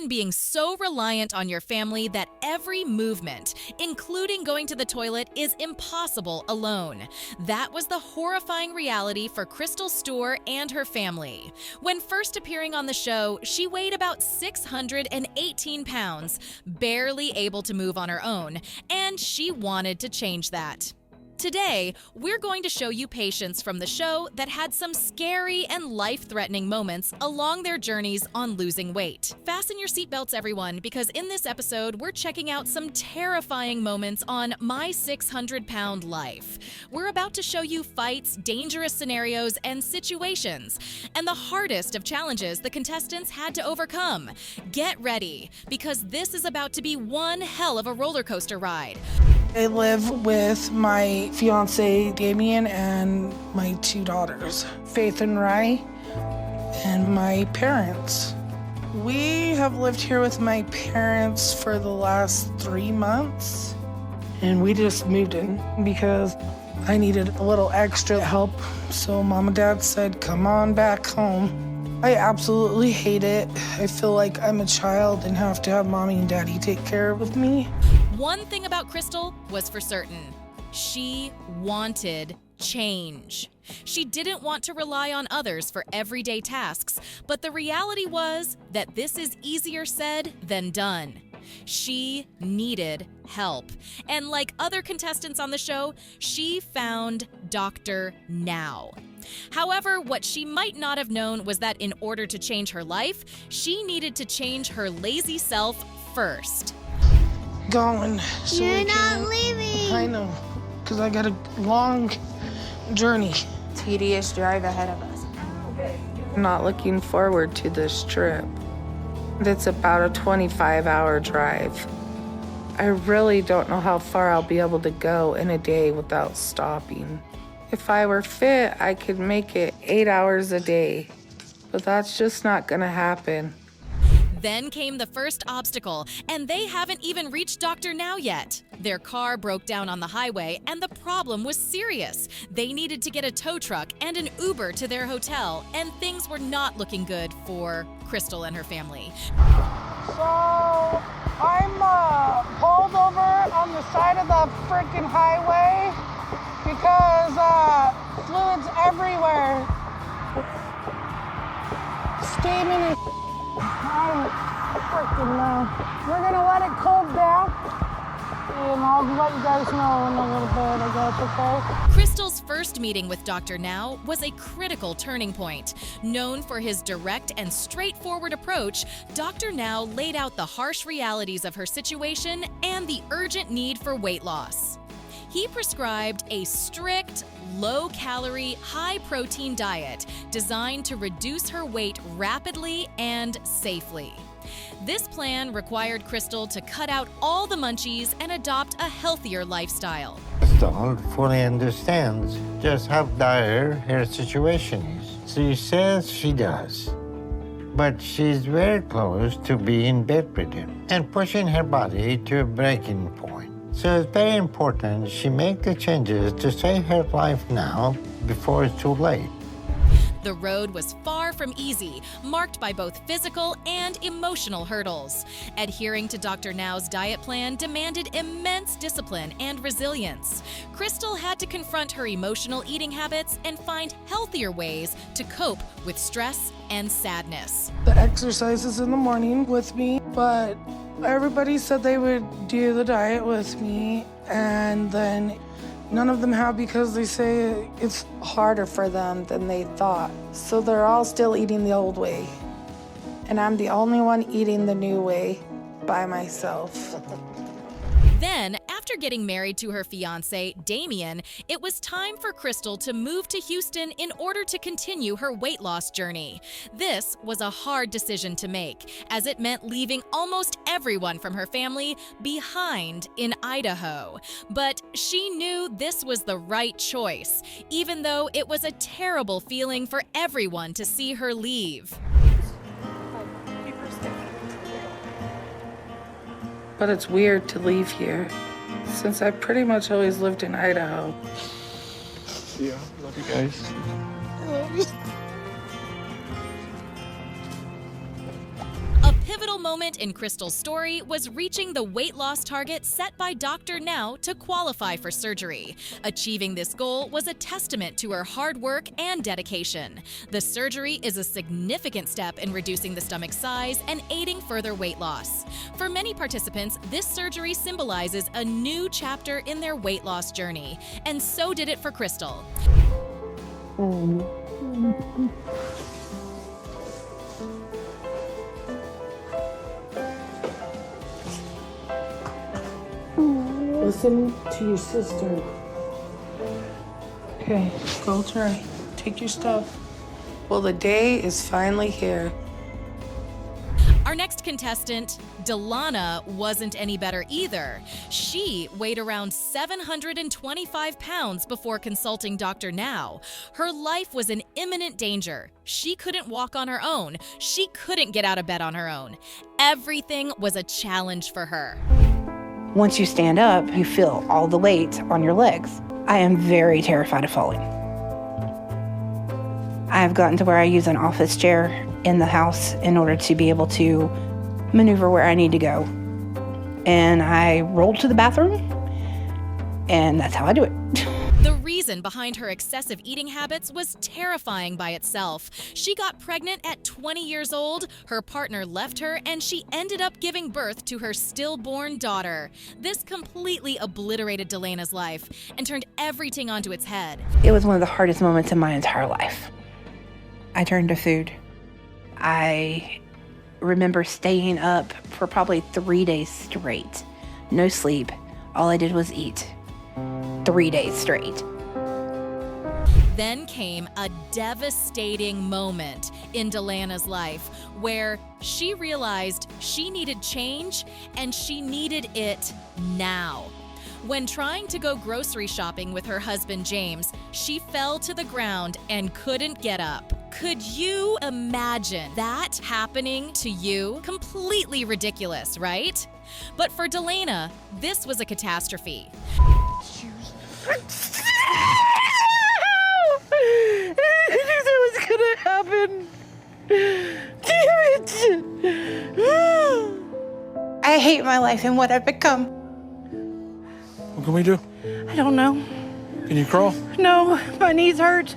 Imagine being so reliant on your family that every movement, including going to the toilet, is impossible alone. That was the horrifying reality for Crystal Stohr and her family. When first appearing on the show, she weighed about 618 pounds, barely able to move on her own, and she wanted to change that. Today, we're going to show you patients from the show that had some scary and life-threatening moments along their journeys on losing weight. Fasten your seatbelts, everyone, because in this episode, we're checking out some terrifying moments on My 600-Pound Life. We're about to show you fights, dangerous scenarios, and situations, and the hardest of challenges the contestants had to overcome. Get ready, because this is about to be one hell of a roller coaster ride. I live with my fiance, Damien, and my 2 daughters, Faith and Rye, and my parents. We have lived here with my parents for the last 3 months, and we just moved in because I needed a little extra help. So Mom and Dad said, come on back home. I absolutely hate it. I feel like I'm a child and have to have Mommy and Daddy take care of me. One thing about Crystal was for certain. She wanted change. She didn't want to rely on others for everyday tasks, but the reality was that this is easier said than done. She needed help. And like other contestants on the show, she found Dr. Now. However, what she might not have known was that in order to change her life, she needed to change her lazy self first. Going. So You're not leaving. I know, because I got a long journey. Tedious drive ahead of us. I'm not looking forward to this trip. It's about a 25-hour drive. I really don't know how far I'll be able to go in a day without stopping. If I were fit, I could make it 8 hours a day, but that's just not gonna happen. Then came the first obstacle, and they haven't even reached Dr. Now yet. Their car broke down on the highway, and the problem was serious. They needed to get a tow truck and an Uber to their hotel, and things were not looking good for Crystal and her family. So I'm pulled over on the side of the freaking highway because fluids everywhere. Steaming and I don't freaking know. We're gonna let it cool down, and I'll let you guys know in a little bit, I guess, okay? Crystal's first meeting with Dr. Now was a critical turning point. Known for his direct and straightforward approach, Dr. Now laid out the harsh realities of her situation and the urgent need for weight loss. He prescribed a strict, low-calorie, high-protein diet designed to reduce her weight rapidly and safely. This plan required Crystal to cut out all the munchies and adopt a healthier lifestyle. Crystal fully understands just how dire her situation is. She says she does. But she's very close to being bedridden and pushing her body to a breaking point. So it's very important she make the changes to save her life now before it's too late. The road was far from easy, marked by both physical and emotional hurdles. Adhering to Dr. Now's diet plan demanded immense discipline and resilience. Crystal had to confront her emotional eating habits and find healthier ways to cope with stress and sadness. The exercises in the morning with me, but everybody said they would do the diet with me, and then none of them have because they say it's Harder for them than they thought. So they're all still eating the old way. And I'm the only one eating the new way by myself. Then, after getting married to her fiancé, Damien, it was time for Crystal to move to Houston in order to continue her weight loss journey. This was a hard decision to make, as it meant leaving almost everyone from her family behind in Idaho. But she knew this was the right choice, even though it was a terrible feeling for everyone to see her leave. But it's weird to leave here, since I pretty much always lived in Idaho. Yeah, love you guys. A pivotal moment in Crystal's story was reaching the weight loss target set by Dr. Now to qualify for surgery. Achieving this goal was a testament to her hard work and dedication. The surgery is a significant step in reducing the stomach size and aiding further weight loss. For many participants, this surgery symbolizes a new chapter in their weight loss journey, and so did it for Crystal. Listen to your sister. Okay, go try. Take your stuff. Well, the day is finally here. Our next contestant, Delana, wasn't any better either. She weighed around 725 pounds before consulting Dr. Now. Her life was in imminent danger. She couldn't walk on her own. She couldn't get out of bed on her own. Everything was a challenge for her. Once you stand up, you feel all the weight on your legs. I am very terrified of falling. I've gotten to where I use an office chair in the house in order to be able to maneuver where I need to go. And I roll to the bathroom, and that's how I do it. The reason behind her excessive eating habits was terrifying by itself. She got pregnant at 20 years old, her partner left her, and she ended up giving birth to her stillborn daughter. This completely obliterated Delana's life and turned everything onto its head. It was one of the hardest moments in my entire life. I turned to food. I remember staying up for probably 3 days straight. No sleep. All I did was eat. 3 days straight. Then came a devastating moment in Delana's life where she realized she needed change and she needed it now. When trying to go grocery shopping with her husband James, she fell to the ground and couldn't get up. Could you imagine that happening to you? Completely ridiculous, right? But for Delana, this was a catastrophe. I knew that was gonna happen. Damn it! I hate my life and what I've become. What can we do? I don't know. Can you crawl? No, my knees hurt.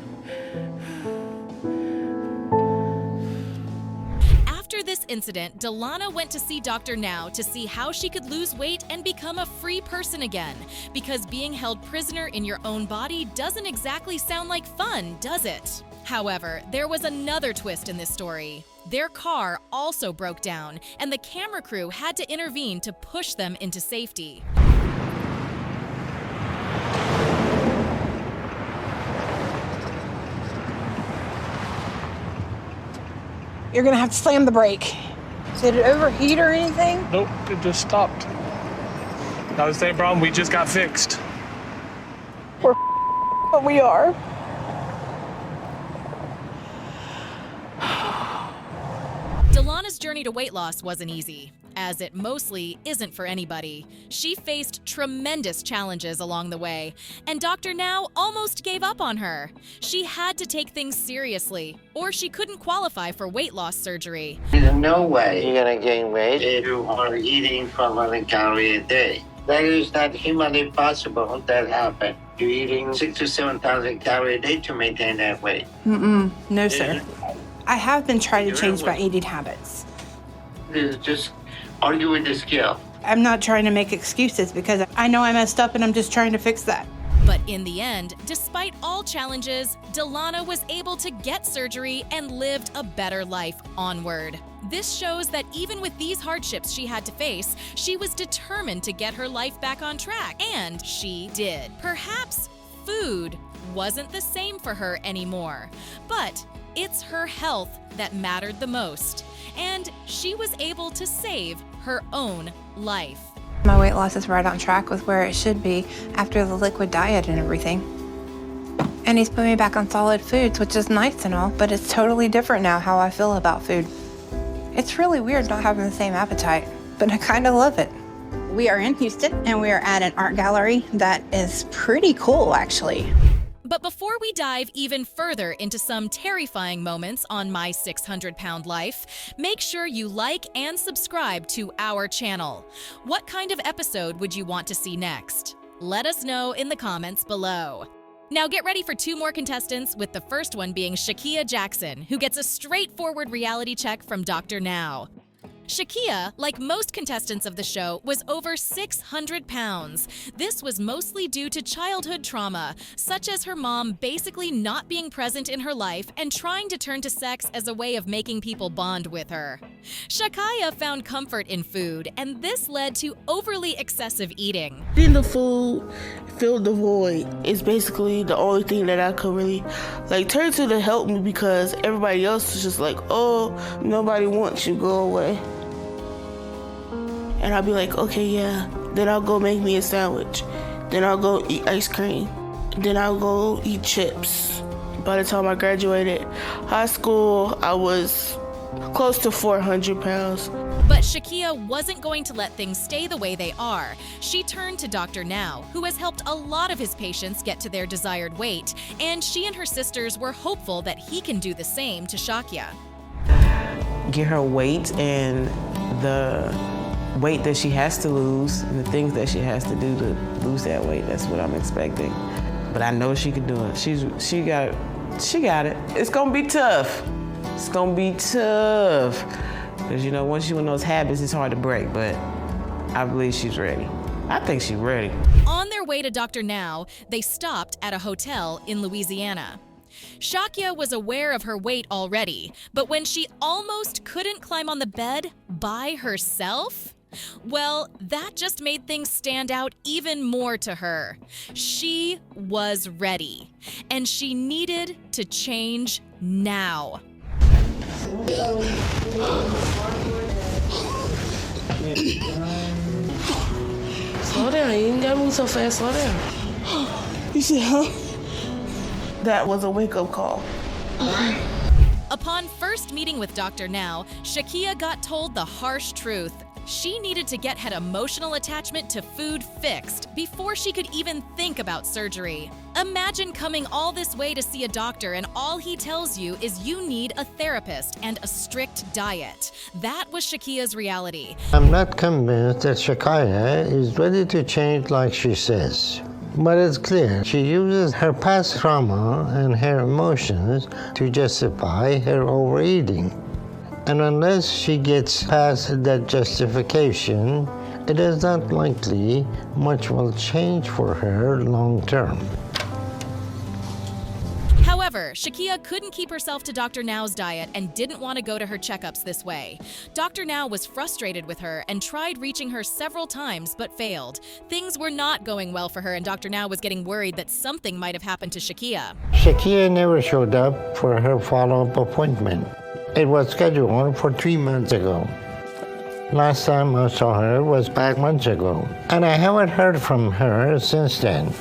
After this incident, Delana went to see Dr. Now to see how she could lose weight and become a free person again. Because being held prisoner in your own body doesn't exactly sound like fun, does it? However, there was another twist in this story. Their car also broke down, and the camera crew had to intervene to push them into safety. You're gonna have to slam the brake. Did it overheat or anything? Nope, it just stopped. Not the same problem, we just got fixed. But we are. Delana's journey to weight loss wasn't easy, as it mostly isn't for anybody. She faced tremendous challenges along the way, and Dr. Now almost gave up on her. She had to take things seriously, or she couldn't qualify for weight loss surgery. There's no way you're gonna gain weight if you are eating 1,200 calories a day. That is not humanly possible that happen. You're eating 6,000 to 7,000 calories a day to maintain that weight. No, sir. I have been trying to change my eating habits. This is just argue with the scale. I'm not trying to make excuses because I know I messed up and I'm just trying to fix that. But in the end, despite all challenges, Delana was able to get surgery and lived a better life onward. This shows that even with these hardships she had to face, she was determined to get her life back on track, and she did. Perhaps food wasn't the same for her anymore, but it's her health that mattered the most, and she was able to save her own life. My weight loss is right on track with where it should be after the liquid diet and everything. And he's put me back on solid foods, which is nice and all, but it's totally different now how I feel about food. It's really weird not having the same appetite, but I kind of love it. We are in Houston and we are at an art gallery that is pretty cool, actually. But before we dive even further into some terrifying moments on my 600-pound life, make sure you like and subscribe to our channel. What kind of episode would you want to see next? Let us know in the comments below. Now get ready for 2 more contestants, with the first one being Shakia Jackson, who gets a straightforward reality check from Dr. Now. Shakia, like most contestants of the show, was over 600 pounds. This was mostly due to childhood trauma, such as her mom basically not being present in her life and trying to turn to sex as a way of making people bond with her. Shakia found comfort in food, and this led to overly excessive eating. Eating the food filled the void. It's basically the only thing that I could really turn to help me, because everybody else was just like, oh, nobody wants you, go away. And I'll be like, okay, yeah. Then I'll go make me a sandwich. Then I'll go eat ice cream. Then I'll go eat chips. By the time I graduated high school, I was close to 400 pounds. But Shakia wasn't going to let things stay the way they are. She turned to Dr. Now, who has helped a lot of his patients get to their desired weight, and she and her sisters were hopeful that he can do the same to Shakia. Get her weight and the weight that she has to lose and the things that she has to do to lose that weight. That's what I'm expecting. But I know she can do it. She got it. It's gonna be tough. It's gonna be tough. Because once you're in those habits, it's hard to break, but I believe she's ready. I think she's ready. On their way to Dr. Now, they stopped at a hotel in Louisiana. Shakia was aware of her weight already, but when she almost couldn't climb on the bed by herself, well, that just made things stand out even more to her. She was ready, and she needed to change now. Slow down, you ain't gotta move so fast, slow down. You said, huh? That was a wake-up call. Upon first meeting with Dr. Now, Shakia got told the harsh truth. She needed to get her emotional attachment to food fixed before she could even think about surgery. Imagine coming all this way to see a doctor and all he tells you is you need a therapist and a strict diet. That was Shakia's reality. I'm not convinced that Shakia is ready to change like she says. But it's clear she uses her past trauma and her emotions to justify her overeating. And unless she gets past that justification, it is not likely much will change for her long term. However, Shakia couldn't keep herself to Dr. Now's diet and didn't want to go to her checkups this way. Dr. Now was frustrated with her and tried reaching her several times but failed. Things were not going well for her, and Dr. Now was getting worried that something might have happened to Shakia. Shakia never showed up for her follow-up appointment. It was scheduled for 3 months ago. Last time I saw her was back months ago, and I haven't heard from her since then.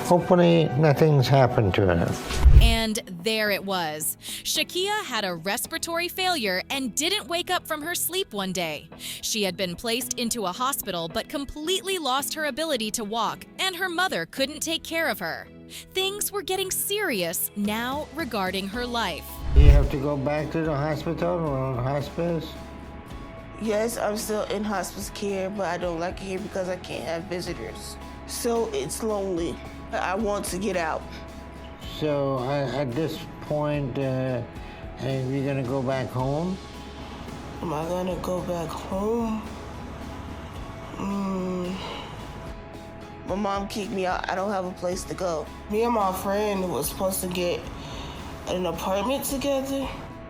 Hopefully nothing's happened to her. And there it was. Shakia had a respiratory failure and didn't wake up from her sleep one day. She had been placed into a hospital but completely lost her ability to walk, and her mother couldn't take care of her. Things were getting serious now regarding her life. You have to go back to the hospital or hospice? Yes, I'm still in hospice care, but I don't like it here because I can't have visitors. So it's lonely. I want to get out. So at this point, are you gonna go back home? Am I gonna go back home? My mom kicked me out. I don't have a place to go. Me and my friend was supposed to get an apartment together.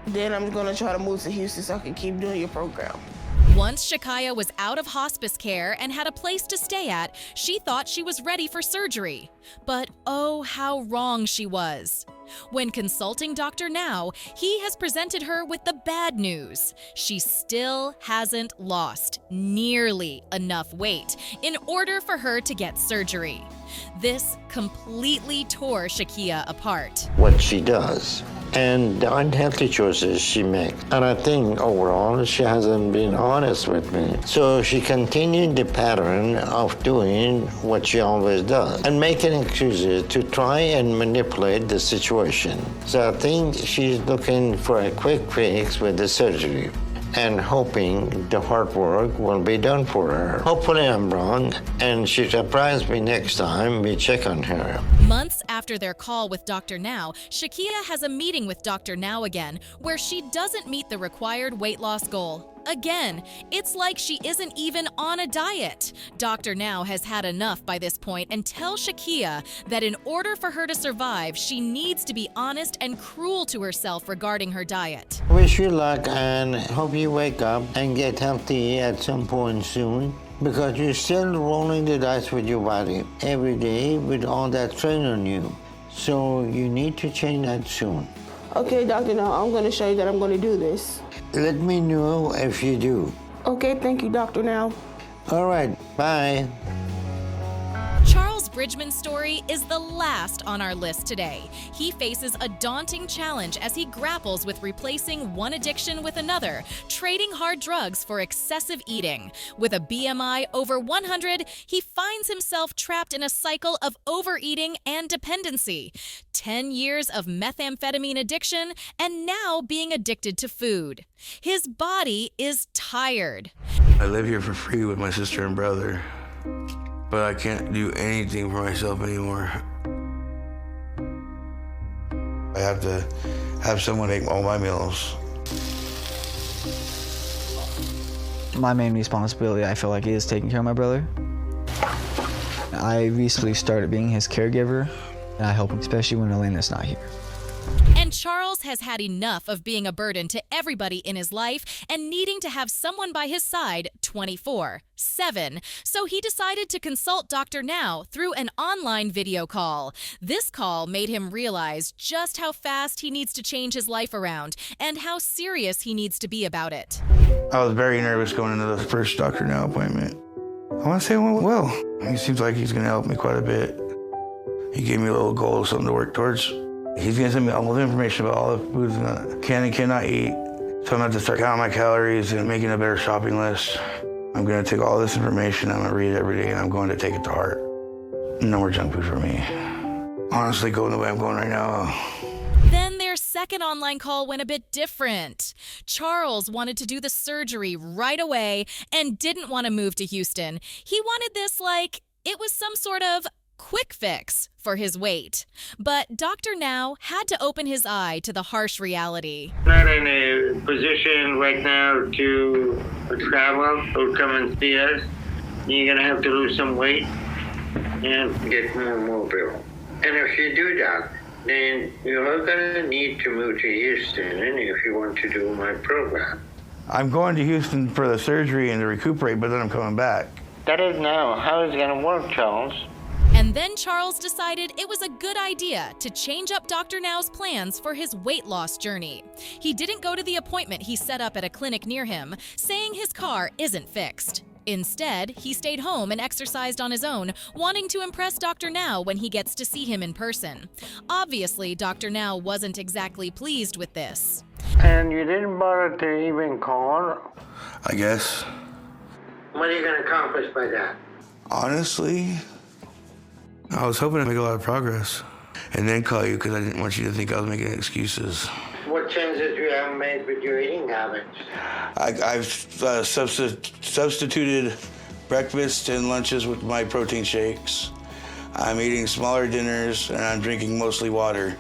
Then I'm gonna try to move to Houston so I can keep doing your program. Once Shakia was out of hospice care and had a place to stay at, she thought she was ready for surgery. But oh, how wrong she was. When consulting Dr. Now, he has presented her with the bad news. She still hasn't lost nearly enough weight in order for her to get surgery. This completely tore Shakia apart. What she does and the unhealthy choices she makes. And I think overall she hasn't been honest with me. So she continued the pattern of doing what she always does and making excuses to try and manipulate the situation. So I think she's looking for a quick fix with the surgery and hoping the hard work will be done for her. Hopefully I'm wrong, and she surprised me next time we check on her. Months after their call with Dr. Now, Shakia has a meeting with Dr. Now again, where she doesn't meet the required weight loss goal. Again, it's like she isn't even on a diet. Dr. Now has had enough by this point and tells Shakia that in order for her to survive, she needs to be honest and cruel to herself regarding her diet. Wish you luck and hope you wake up and get healthy at some point soon, because you're still rolling the dice with your body every day with all that strain on you. So you need to change that soon. Okay, Doctor, now I'm going to show you that I'm going to do this. Let me know if you do. Okay, thank you, Doctor, now. All right, bye. Charles Bridgman's story is the last on our list today. He faces a daunting challenge as he grapples with replacing one addiction with another, trading hard drugs for excessive eating. With a BMI over 100, he finds himself trapped in a cycle of overeating and dependency. 10 years of methamphetamine addiction, and now being addicted to food. His body is tired. I live here for free with my sister and brother, but I can't do anything for myself anymore. I have to have someone make all my meals. My main responsibility, I feel like, is taking care of my brother. I recently started being his caregiver, and I help him, especially when Elena's not here. And Charles has had enough of being a burden to everybody in his life and needing to have someone by his side 24/7. So he decided to consult Dr. Now through an online video call. This call made him realize just how fast he needs to change his life around and how serious he needs to be about it. I was very nervous going into the first Dr. Now appointment. I want to say it went well. He seems like he's going to help me quite a bit. He gave me a little goal, something to work towards. He's going to send me all the information about all the foods I can and cannot eat. So I'm going to have to start counting my calories and making a better shopping list. I'm going to take all this information, I'm going to read it every day, and I'm going to take it to heart. No more junk food for me. Honestly, going the way I'm going right now. Then their second online call went a bit different. Charles wanted to do the surgery right away and didn't want to move to Houston. He wanted this like it was some sort of quick fix for his weight. But Dr. Now had to open his eye to the harsh reality. Not in a position right now to travel or come and see us. You're going to have to lose some weight and get more mobile. And if you do that, then you're going to need to move to Houston if you want to do my program. I'm going to Houston for the surgery and to recuperate, but then I'm coming back. That is now how it's going to work, Charles. And then Charles decided it was a good idea to change up Dr. Now's plans for his weight loss journey. He didn't go to the appointment he set up at a clinic near him, saying his car isn't fixed. Instead, he stayed home and exercised on his own, wanting to impress Dr. Now when he gets to see him in person. Obviously, Dr. Now wasn't exactly pleased with this. And you didn't bother to even call? I guess. What are you going to accomplish by that? Honestly, I was hoping to make a lot of progress and then call you because I didn't want you to think I was making excuses. What changes you have made with your eating habits? I've substituted breakfast and lunches with my protein shakes. I'm eating smaller dinners and I'm drinking mostly water.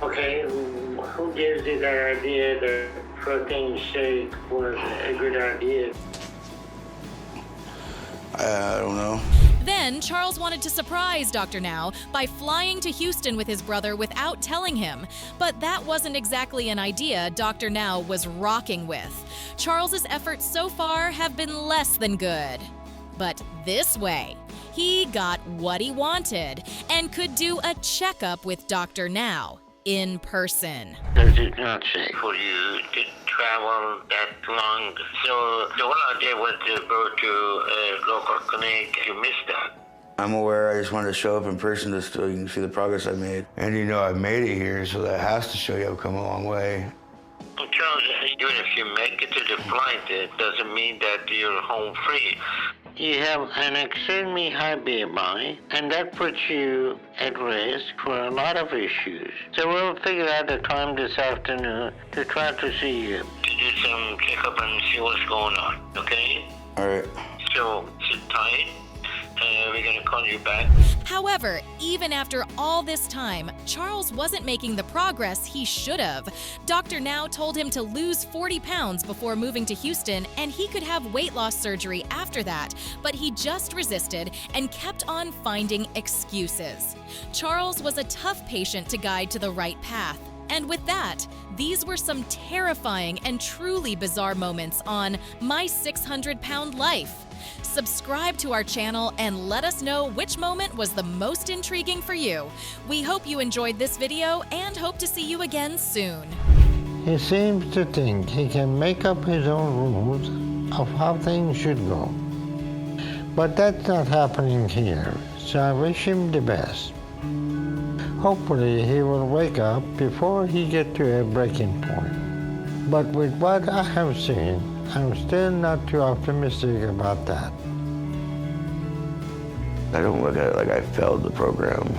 Okay, who gives you that idea that protein shake was a good idea? I don't know. Then Charles wanted to surprise Dr. Now by flying to Houston with his brother without telling him. But that wasn't exactly an idea Dr. Now was rocking with. Charles's efforts so far have been less than good. But this way, he got what he wanted and could do a checkup with Dr. Now in person. It is not safe for you to travel that long. So the whole idea was to go to a local clinic. You missed that. I'm aware. I just wanted to show up in person just so you can see the progress I've made. And you know I've made it here, so that has to show you I've come a long way. Well, Charles, even if you make it to the flight, it doesn't mean that you're home free. You have an extremely high BMI, and that puts you at risk for a lot of issues. So we'll figure out a time this afternoon to try to see you. To do some checkup and see what's going on, okay? All right. So sit tight. We're going to call you back. However, even after all this time, Charles wasn't making the progress he should have. Dr. Now told him to lose 40 pounds before moving to Houston, and he could have weight loss surgery after that, but he just resisted and kept on finding excuses. Charles was a tough patient to guide to the right path. And with that, these were some terrifying and truly bizarre moments on My 600-Pound Life. Subscribe to our channel and let us know which moment was the most intriguing for you. We hope you enjoyed this video and hope to see you again soon. He seems to think he can make up his own rules of how things should go. But that's not happening here, so I wish him the best. Hopefully he will wake up before he gets to a breaking point. But with what I have seen, I'm still not too optimistic about that. I don't look at it like I failed the program.